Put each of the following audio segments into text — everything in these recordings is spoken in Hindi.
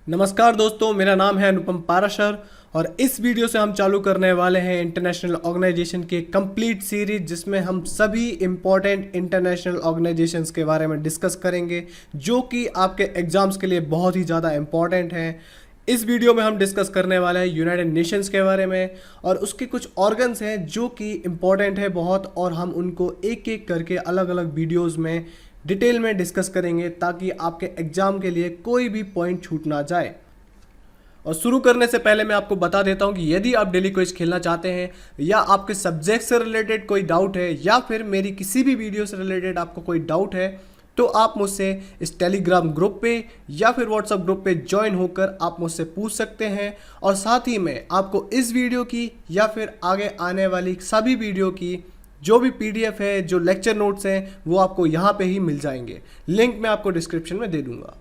नमस्कार दोस्तों, मेरा नाम है अनुपम पाराशर और इस वीडियो से हम चालू करने वाले हैं इंटरनेशनल ऑर्गेनाइजेशन की कंप्लीट सीरीज, जिसमें हम सभी इंपॉर्टेंट इंटरनेशनल ऑर्गेनाइजेशंस के बारे में डिस्कस करेंगे जो कि आपके एग्जाम्स के लिए बहुत ही ज़्यादा इंपॉर्टेंट हैं। इस वीडियो में हम डिस्कस करने वाले हैं यूनाइटेड नेशंस के बारे में और उसके कुछ ऑर्गन्स हैं जो कि इम्पॉर्टेंट है बहुत, और हम उनको एक एक करके अलग अलग वीडियोज़ में डिटेल में डिस्कस करेंगे ताकि आपके एग्जाम के लिए कोई भी पॉइंट छूट ना जाए। और शुरू करने से पहले मैं आपको बता देता हूं कि यदि आप डेली क्विज खेलना चाहते हैं या आपके सब्जेक्ट से रिलेटेड कोई डाउट है या फिर मेरी किसी भी वीडियो से रिलेटेड आपको कोई डाउट है तो आप मुझसे इस टेलीग्राम ग्रुप पे या फिर व्हाट्सएप ग्रुप पे ज्वाइन होकर आप मुझसे पूछ सकते हैं। और साथ ही में आपको इस वीडियो की या फिर आगे आने वाली सभी वीडियो की जो भी पीडीएफ है, जो लेक्चर नोट्स हैं, वो आपको यहाँ पे ही मिल जाएंगे। लिंक मैं आपको डिस्क्रिप्शन में दे दूंगा।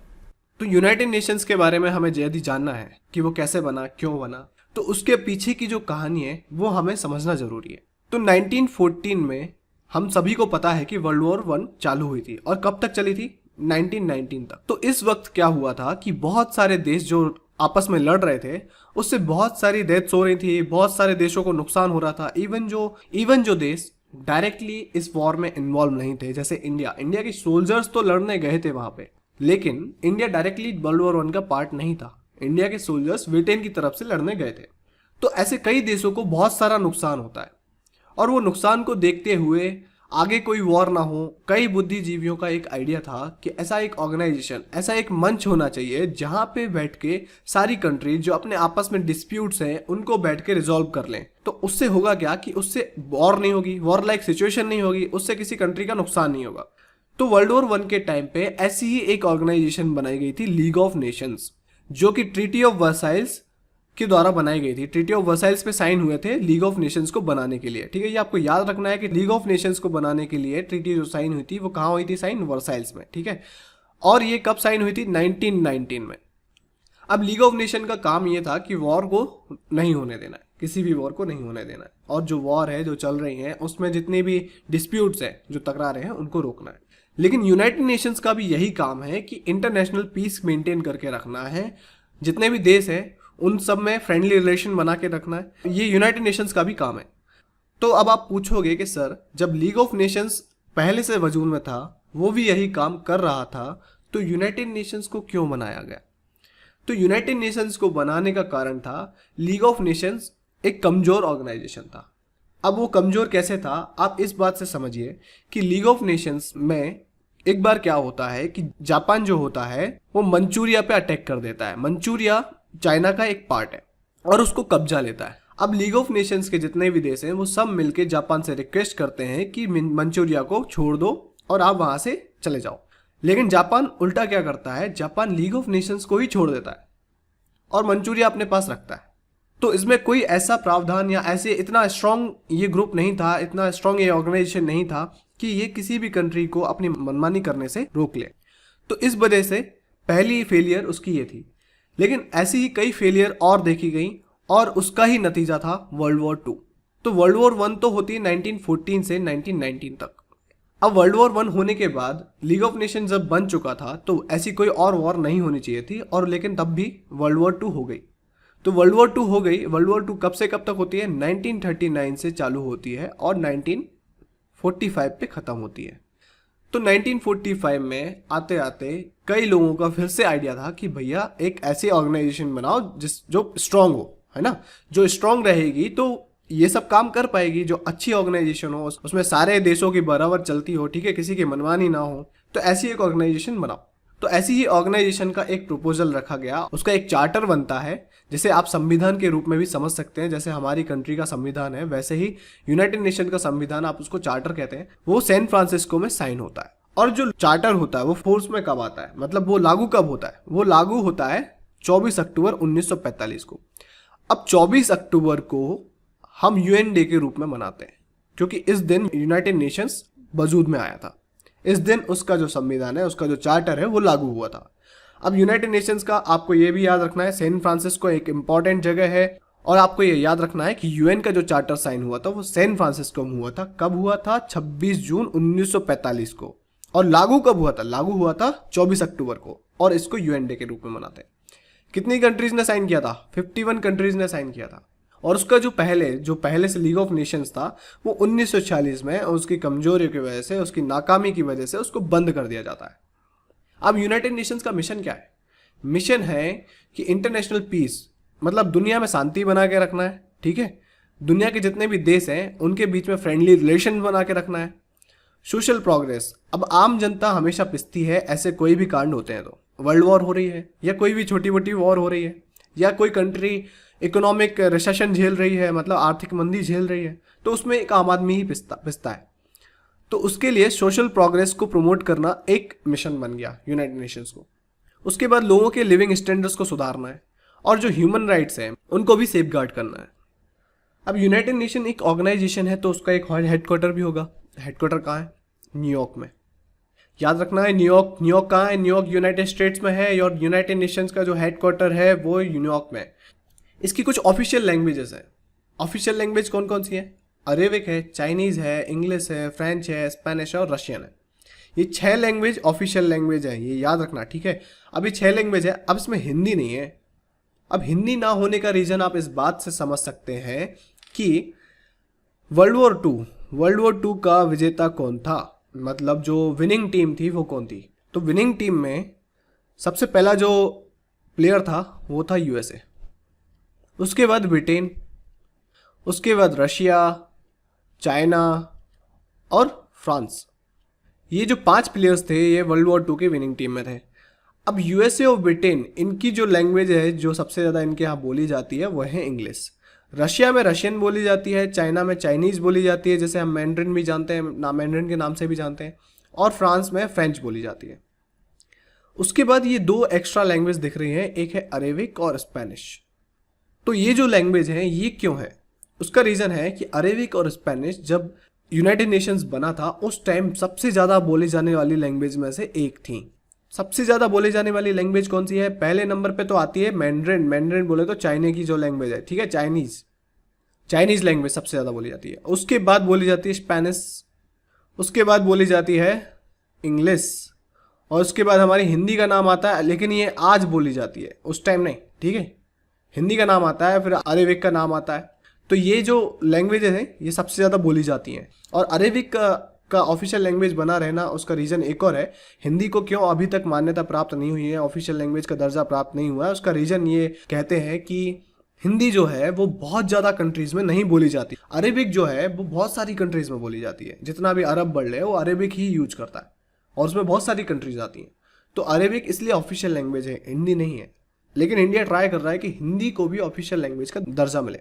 तो यूनाइटेड नेशंस के बारे में हमें यदि जानना है कि वो कैसे बना, क्यों बना, तो उसके पीछे की जो कहानी है वो हमें समझना जरूरी है। तो 1914 में हम सभी को पता है कि वर्ल्ड वॉर 1 चालू हुई थी और कब तक चली थी? 1919 तक। तो इस वक्त क्या हुआ था कि बहुत सारे देश जो आपस में लड़ रहे थे उससे बहुत सारी डेथ्स हो रही थी, बहुत सारे देशों को नुकसान हो रहा था। इवन जो देश डायरेक्टली इस वॉर में इन्वॉल्व नहीं थे, जैसे इंडिया के सोल्जर्स तो लड़ने गए थे वहां पे, लेकिन इंडिया डायरेक्टली वर्ल्ड वॉर 1 का पार्ट नहीं था। इंडिया के सोल्जर्स ब्रिटेन की तरफ से लड़ने गए थे। तो ऐसे कई देशों को बहुत सारा नुकसान होता है और वो नुकसान को देखते हुए आगे कोई वॉर ना हो, कई बुद्धिजीवियों का एक आइडिया था कि ऐसा एक ऑर्गेनाइजेशन, ऐसा एक मंच होना चाहिए जहां पे बैठ के सारी कंट्री जो अपने आपस में डिस्प्यूट्स हैं उनको बैठ के रिजॉल्व कर लें। तो उससे होगा क्या कि उससे वॉर नहीं होगी, वॉर लाइक सिचुएशन नहीं होगी, उससे किसी कंट्री का नुकसान नहीं होगा। तो वर्ल्ड वॉर 1 के टाइम पे ऐसी ही एक ऑर्गेनाइजेशन बनाई गई थी, लीग ऑफ नेशंस, जो कि ट्रीटी ऑफ वर्साइल्स के द्वारा बनाई गई थी। ट्रीटी ऑफ वर्साइल्स पे साइन हुए थे लीग ऑफ नेशंस को बनाने के लिए। ठीक है, ये आपको याद रखना है कि लीग ऑफ नेशंस को बनाने के लिए ट्रीटी जो साइन हुई थी वो कहाँ हुई थी? साइन वर्साइल्स में। ठीक है, और ये कब साइन हुई थी? 1919 में। अब लीग ऑफ नेशन का काम ये था कि वॉर को नहीं होने देना है, किसी भी वॉर को नहीं होने देना है, और जो वॉर है जो चल रही है उसमें जितने भी डिस्प्यूट्स हैं, जो तकरारें हैं, उनको रोकना है। लेकिन यूनाइटेड नेशंस का भी यही काम है कि इंटरनेशनल पीस मेंटेन करके रखना है, जितने भी देश हैं उन सब में फ्रेंडली रिलेशन बना के रखना है। ये यूनाइटेड नेशंस का भी काम है। तो अब आप पूछोगे कि सर, जब लीग ऑफ नेशंस पहले से वजूद में था, वो भी यही काम कर रहा था, तो यूनाइटेड नेशंस को क्यों बनाया गया? तो यूनाइटेड नेशंस को बनाने का कारण था, लीग ऑफ नेशंस एक कमजोर ऑर्गेनाइजेशन था। अब वो कमजोर कैसे था? आप इस बात से समझिए कि लीग ऑफ नेशंस में एक बार क्या होता है कि जापान जो होता है वो मंचूरिया पे अटैक कर देता है। मंचूरिया चाइना का एक पार्ट है और उसको कब्जा लेता है। अब लीग ऑफ नेशंस के जितने भी देश हैं वो सब मिलके जापान से रिक्वेस्ट करते हैं कि मंचूरिया को छोड़ दो और आप वहां से चले जाओ। लेकिन जापान उल्टा क्या करता है? जापान लीग ऑफ नेशंस को ही छोड़ देता है और मंचूरिया अपने पास रखता है। तो इसमें कोई ऐसा प्रावधान या ऐसे इतना स्ट्रांग ये ग्रुप नहीं था, इतना स्ट्रांग ये ऑर्गेनाइजेशन नहीं था कि ये किसी भी कंट्री को अपनी मनमानी करने से रोक ले। तो इस वजह से पहली फेलियर उसकी ये थी। लेकिन ऐसी ही कई फेलियर और देखी गई और उसका ही नतीजा था वर्ल्ड वॉर 2। तो वर्ल्ड वॉर 1 तो होती है 1914 से 1919 तक। अब वर्ल्ड वॉर 1 होने के बाद लीग ऑफ नेशन जब बन चुका था तो ऐसी कोई और वॉर नहीं होनी चाहिए थी, और लेकिन तब भी वर्ल्ड वॉर 2 हो गई। तो वर्ल्ड वॉर 2 हो गई। वर्ल्ड वॉर 2 कब से कब तक होती है? 1939 से चालू होती है और 1945 पे खत्म होती है। तो 1945 में आते आते कई लोगों का फिर से आइडिया था कि भैया एक ऐसी ऑर्गेनाइजेशन बनाओ जो स्ट्रांग हो, है ना, जो स्ट्रांग रहेगी तो ये सब काम कर पाएगी, जो अच्छी ऑर्गेनाइजेशन हो, उसमें सारे देशों की बराबर चलती हो, ठीक है, किसी की मनमानी ना हो। तो ऐसी एक ऑर्गेनाइजेशन बनाओ। तो ऐसी ही ऑर्गेनाइजेशन का एक प्रपोजल रखा गया, उसका एक चार्टर बनता है, जिसे आप संविधान के रूप में भी समझ सकते हैं। जैसे हमारी कंट्री का संविधान है वैसे ही यूनाइटेड नेशन का संविधान, आप उसको चार्टर कहते हैं। वो सैन फ्रांसिस्को में साइन होता है। और जो चार्टर होता है वो फोर्स में कब आता है, मतलब वो लागू कब होता है? वो लागू होता है 24 अक्टूबर 1945 को। अब 24 अक्टूबर को हम यूएन डे के रूप में मनाते हैं क्योंकि इस दिन यूनाइटेड नेशंस वजूद में आया था। इस दिन उसका जो संविधान है, उसका जो चार्टर है वो लागू हुआ था। अब यूनाइटेड नेशंस का आपको ये भी याद रखना है, सैन फ्रांसिस्को एक इंपॉर्टेंट जगह है, और आपको ये याद रखना है कि यूएन का जो चार्टर साइन हुआ था वो सैन फ्रांसिस्को में हुआ था। कब हुआ था? 26 जून 1945 को। और लागू कब हुआ था? लागू हुआ था 24 अक्टूबर को, और इसको यूएन डे के रूप में मनाते हैं। कितनी कंट्रीज ने साइन किया था? 51 कंट्रीज ने साइन किया था। और उसका जो पहले से लीग ऑफ नेशंस था वो 1946 में उसकी कमजोरी की वजह से, उसकी नाकामी की वजह से उसको बंद कर दिया जाता है। अब यूनाइटेड नेशंस का मिशन क्या है? मिशन है कि इंटरनेशनल पीस, मतलब दुनिया में शांति बना के रखना है, ठीक है। दुनिया के जितने भी देश हैं उनके बीच में फ्रेंडली रिलेशन बना के रखना है। सोशल प्रोग्रेस, अब आम जनता हमेशा पिसती है ऐसे कोई भी कांड होते हैं तो, वर्ल्ड वॉर हो रही है या कोई भी छोटी मोटी वॉर हो रही है या कोई कंट्री इकोनॉमिक रिसेशन झेल रही है, मतलब आर्थिक मंदी झेल रही है, तो उसमें एक आम आदमी ही पिसता है। तो उसके लिए सोशल प्रोग्रेस को प्रमोट करना एक मिशन बन गया यूनाइटेड नेशंस को। उसके बाद लोगों के लिविंग स्टैंडर्ड्स को सुधारना है और जो ह्यूमन राइट्स हैं उनको भी सेफगार्ड करना है। अब यूनाइटेड नेशन एक ऑर्गेनाइजेशन है तो उसका एक हेडक्वार्टर भी होगा। हेडक्वार्टर कहाँ है? न्यूयॉर्क में। याद रखना है, न्यूयॉर्क कहाँ है? न्यूयॉर्क यूनाइटेड स्टेट्स में है और यूनाइटेड नेशंस का जो हेडक्वार्टर है वो न्यूयॉर्क में है। इसकी कुछ ऑफिशियल लैंग्वेजेस हैं। ऑफिशियल लैंग्वेज कौन कौन सी है? अरेबिक है, चाइनीज़ है, इंग्लिश है, फ्रेंच है, स्पेनिश है और रशियन है। ये 6 लैंग्वेज ऑफिशियल लैंग्वेज है, ये याद रखना, ठीक है। अब ये 6 लैंग्वेज है, अब इसमें हिंदी नहीं है। अब हिंदी ना होने का रीज़न आप इस बात से समझ सकते हैं कि वर्ल्ड वॉर 2 का विजेता कौन था, मतलब जो विनिंग टीम थी वो कौन थी। तो विनिंग टीम में सबसे पहला जो प्लेयर था वो था यूएसए, उसके बाद ब्रिटेन, उसके बाद रशिया, चाइना और फ्रांस। ये जो 5 प्लेयर्स थे ये वर्ल्ड वॉर 2 के विनिंग टीम में थे। अब यूएसए और ब्रिटेन, इनकी जो लैंग्वेज है जो सबसे ज़्यादा इनके यहाँ बोली जाती है वो है इंग्लिश। रशिया में रशियन बोली जाती है, चाइना में चाइनीज़ बोली जाती है, जैसे हम मैंड्रिन भी जानते हैं, मैंड्रिन के नाम से भी जानते हैं, और फ्रांस में फ्रेंच बोली जाती है। उसके बाद ये 2 एक्स्ट्रा लैंग्वेज दिख रही हैं, एक है अरेबिक और स्पेनिश। तो ये जो लैंग्वेज हैं ये क्यों है? उसका रीज़न है कि अरेबिक और स्पेनिश जब यूनाइटेड नेशंस बना था उस टाइम सबसे ज़्यादा बोली जाने वाली लैंग्वेज में से एक थी। सबसे ज़्यादा बोली जाने वाली लैंग्वेज कौन सी है? पहले नंबर पे तो आती है मैंड्रिन। मैंड्रिन बोले तो चाइना की जो लैंग्वेज है, ठीक है, चाइनीज़ लैंग्वेज सबसे ज़्यादा बोली जाती है। उसके बाद बोली जाती है स्पेनिश, उसके बाद बोली जाती है इंग्लिश, और उसके बाद हमारी हिंदी का नाम आता है, लेकिन ये आज बोली जाती है, उस टाइम नहीं, ठीक है। हिंदी का नाम आता है, फिर अरेबिक का नाम आता है। तो ये जो लैंग्वेजेस हैं ये सबसे ज़्यादा बोली जाती हैं। और अरेबिक का ऑफिशियल लैंग्वेज बना रहना, उसका रीज़न एक और है। हिंदी को क्यों अभी तक मान्यता प्राप्त नहीं हुई है, ऑफिशियल लैंग्वेज का दर्जा प्राप्त नहीं हुआ है, उसका रीज़न ये कहते हैं कि हिंदी जो है वो बहुत ज़्यादा कंट्रीज़ में नहीं बोली जाती। अरेबिक जो है वो बहुत सारी कंट्रीज़ में बोली जाती है। जितना भी अरब वर्ल्ड है वो अरेबिक ही यूज करता है और उसमें बहुत सारी कंट्रीज आती हैं। तो अरेबिक इसलिए ऑफिशियल लैंग्वेज है, हिंदी नहीं है। लेकिन इंडिया ट्राई कर रहा है कि हिंदी को भी ऑफिशियल लैंग्वेज का दर्जा मिले।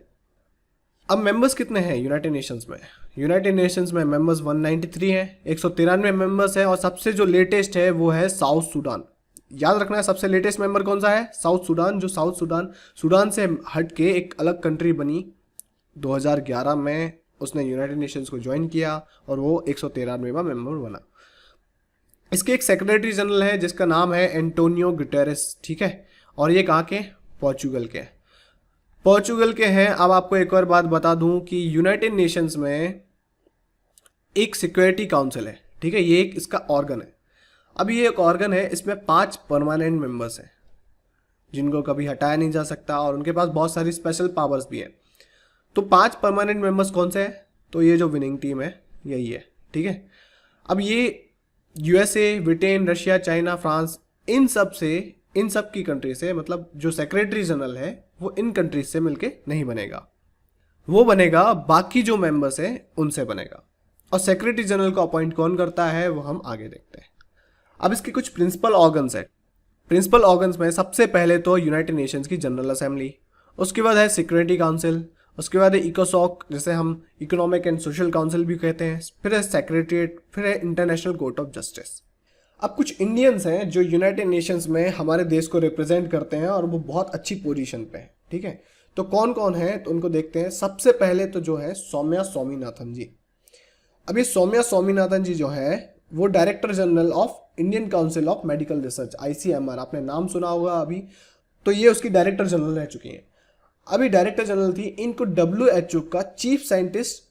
अब मेंबर्स कितने हैं यूनाइटेड नेशंस में? यूनाइटेड नेशंस में मेंबर्स 193 हैं, 193 मेंबर्स हैं, और सबसे जो लेटेस्ट है वो है साउथ सूडान। याद रखना है सबसे लेटेस्ट मेंबर कौन सा है? South Sudan. जो साउथ सूडान से हट के एक अलग कंट्री बनी 2011 में, उसने यूनाइटेड नेशंस को ज्वाइन किया और वो 193वां मेंबर बना। इसके एक सेक्रेटरी जनरल है जिसका नाम है एंटोनियो गुटेरेस, ठीक है, और ये कहाँ के? पोर्चुगल के हैं। अब आपको एक और बात बता दूं कि यूनाइटेड नेशंस में एक सिक्योरिटी काउंसिल है, ठीक है, ये एक इसका ऑर्गन है। अब ये एक ऑर्गन है, इसमें 5 परमानेंट मेंबर्स हैं जिनको कभी हटाया नहीं जा सकता और उनके पास बहुत सारी स्पेशल पावर्स भी हैं। तो 5 परमानेंट मेंबर्स कौन से हैं? तो ये जो विनिंग टीम है यही है, ठीक है। अब ये USA, Britain, Russia, China, France, इन सब की कंट्री से, मतलब जो सेक्रेटरी जनरल है वो इन कंट्रीज से मिलके नहीं बनेगा, वो बनेगा बाकी जो मेंबर्स हैं उनसे बनेगा। और सेक्रेटरी जनरल को अपॉइंट कौन करता है वो हम आगे देखते हैं। अब इसके कुछ प्रिंसिपल ऑर्गन्स है। प्रिंसिपल ऑर्गन्स में सबसे पहले तो यूनाइटेड नेशंस की जनरल असेंबली, उसके बाद है सिक्योरिटी काउंसिल, उसके बाद है इकोसॉक, जिसे हम इकोनॉमिक एंड सोशल काउंसिल भी कहते हैं, फिर है सेक्रेटरीट, फिर है इंटरनेशनल कोर्ट ऑफ जस्टिस। अब कुछ इंडियंस हैं जो यूनाइटेड नेशंस में हमारे देश को रिप्रेजेंट करते हैं और वो बहुत अच्छी पोजीशन पे हैं, ठीक है। तो कौन कौन है तो उनको देखते हैं। सबसे पहले तो जो है सौम्या स्वामीनाथन जी। अब ये सौम्या स्वामीनाथन जी जो है वो director general of Indian council of medical research, ICMR, आपने नाम सुना होगा अभी। तो ये उसकी डायरेक्टर जनरल रह चुकी हैं। अभी डायरेक्टर जनरल थी, इनको WHO का चीफ साइंटिस्ट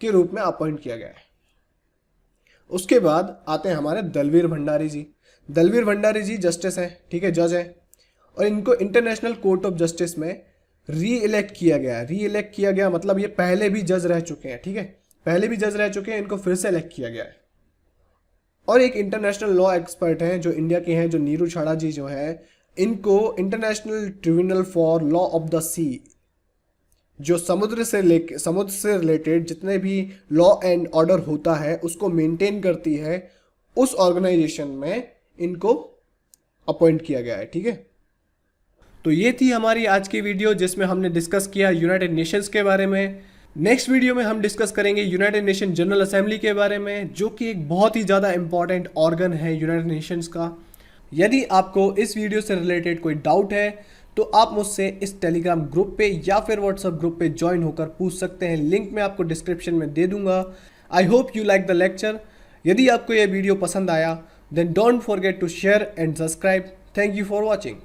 के रूप में अपॉइंट किया गया है। उसके बाद आते हैं हमारे दलवीर भंडारी जी। दलवीर भंडारी जी जस्टिस हैं, ठीक है, जज हैं। और इनको इंटरनेशनल कोर्ट ऑफ जस्टिस में री इलेक्ट किया गया है। री इलेक्ट किया गया मतलब ये पहले भी जज रह चुके हैं, ठीक है, पहले भी जज रह चुके हैं, इनको फिर से इलेक्ट किया गया है। और एक इंटरनेशनल लॉ एक्सपर्ट हैं जो इंडिया के हैं, जो नीरू छाड़ा जी जो हैं, इनको international tribunal for law of the sea, जो समुद्र से रिलेटेड जितने भी लॉ एंड ऑर्डर होता है उसको मेंटेन करती है, उस ऑर्गेनाइजेशन में इनको अपॉइंट किया गया है, ठीक है। तो ये थी हमारी आज की वीडियो जिसमें हमने डिस्कस किया यूनाइटेड नेशंस के बारे में। नेक्स्ट वीडियो में हम डिस्कस करेंगे यूनाइटेड नेशन जनरल असेंबली के बारे में, जो कि एक बहुत ही ज़्यादा इंपॉर्टेंट ऑर्गन है यूनाइटेड नेशंस का। यदि आपको इस वीडियो से रिलेटेड कोई डाउट है तो आप मुझसे इस टेलीग्राम ग्रुप पे या फिर व्हाट्सएप ग्रुप पे ज्वाइन होकर पूछ सकते हैं। लिंक मैं आपको डिस्क्रिप्शन में दे दूंगा। I hope you like the lecture. यदि आपको यह वीडियो पसंद आया then don't forget to share and subscribe. Thank you for watching.